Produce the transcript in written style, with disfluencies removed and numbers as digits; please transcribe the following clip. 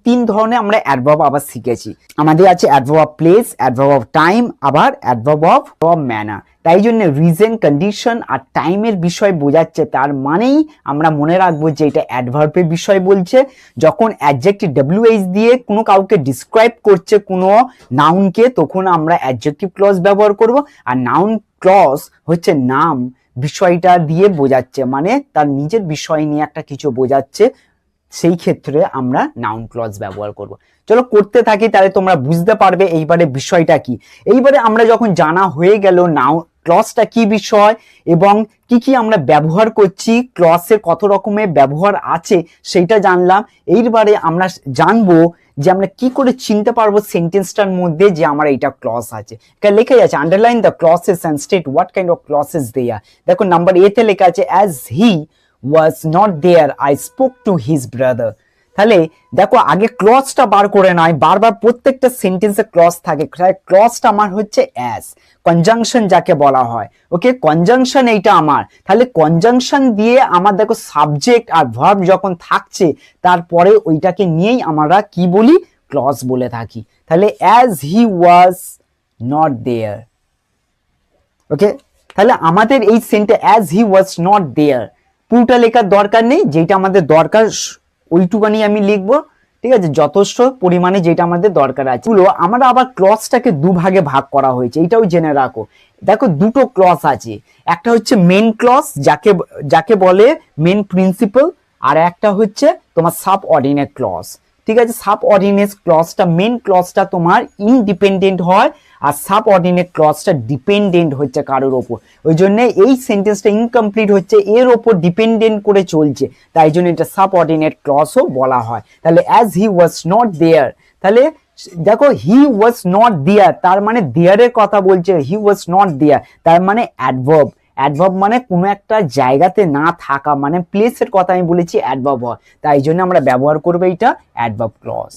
তিন ধরনের আমরা অ্যাডভার্ব আবার শিখেছি। আমাদের আছে adverb of place, adverb of time, আবার অ্যাডভার্ব অফ ম্যানার। তাই জন্য রিজন, কন্ডিশন আর টাইমের বিষয় বোঝাচ্ছে, তার মানেই আমরা মনে রাখবো যে এটা অ্যাডভার্বের বিষয় বলছে। যখন অ্যাডজেক্টিভ WH দিয়ে কোনো কাউকে ডিসক্রাইব করছে কোনো নাউনকে, তখন আমরা অ্যাডজেক্টিভ ক্লজ ব্যবহার করব। আর নাউন ক্লজ হচ্ছে নাম বিষয়টা দিয়ে বোঝাচ্ছে, মানে তার নিজের বিষয় নিয়ে একটা কিছু বোঝাচ্ছে, সেই ক্ষেত্রে আমরা নাউন ক্লজ ব্যবহার করব। চলো করতে থাকি, তাহলে তোমরা বুঝতে পারবে এইবারে বিষয়টা কি। এইবারে আমরা যখন জানা হয়ে গেল নাউন ক্লজটা কি বিষয় এবং কি কি আমরা ব্যবহার করছি, ক্লজের কত রকমের ব্যবহার আছে সেইটা জানলাম। এইবারে আমরা জানবো যে আমরা কি করে চিনতে পারবো সেন্টেন্সটার মধ্যে যে আমার এইটা ক্লজ আছে। লেখা আছে underline the clauses and state what kind of clauses they are. দেখো নাম্বার এ তে লেখা আছে as he was not there I spoke to his brother। তাহলে দেখো আগে ক্লজটা বার করে নয়, বারবার প্রত্যেকটা সেন্টেন্সে ক্লজ থাকে। ক্লজটা আমার হচ্ছে অ্যাজ, কনজাংশন যাকে বলা হয়। ওকে, কনজাংশন এইটা আমার। তাহলে কনজাংশন দিয়ে আমার দেখো সাবজেক্ট আর ভার্ব যখন থাকছে, তারপরে ওইটাকে নিয়েই আমরা কি বলি, ক্লজ বলে থাকি। তাহলে অ্যাজ হি ওয়াজ নট দেয়ার। ওকে, তাহলে আমাদের এই sentence as he was not there পুরোটা লেখার দরকার নেই, যেটা আমাদের দরকার ওইটুকানি আমি লিখবো, ঠিক আছে, যথেষ্ট পরিমাণে যেটা আমাদের দরকার আছে। আমরা আবার ক্লজটাকে দুভাগে ভাগ করা হয়েছে, এইটাও জেনে রাখো। দেখো দুটো ক্লজ আছে, একটা হচ্ছে মেন ক্লজ যাকে বলে মেন প্রিন্সিপাল, আর একটা হচ্ছে তোমার সাবঅর্ডিনেট ক্লজ। ঠিক আছে, সাবঅর্ডিনেট ক্লজটা, মেন ক্লজটা তোমার ইনডিপেন্ডেন্ট হয় আর সাবঅর্ডিনেট ক্লজটা ডিপেন্ডেন্ট হচ্ছে কারোর ওপর। ওই জন্য এই সেন্টেন্সটা ইনকমপ্লিট হচ্ছে, এর ওপর ডিপেন্ডেন্ট করে চলছে, তাই জন্য এটা সাবঅর্ডিনেট ক্লজও বলা হয়। তাহলে অ্যাজ হি ওয়াজ নট দেয়ার, তাহলে দেখো হি ওয়াজ নট দেয়ার তার মানে দেয়ারের কথা বলছে, হি ওয়াজ নট দেয়ার তার মানে অ্যাডভার্ব। অ্যাডভার্ব মানে কোনো একটা জায়গাতে না থাকা, মানে প্লেসের কথা আমি বলেছি অ্যাডভার্ব হয়, তাই জন্য আমরা ব্যবহার করবো এইটা অ্যাডভার্ব ক্লজ।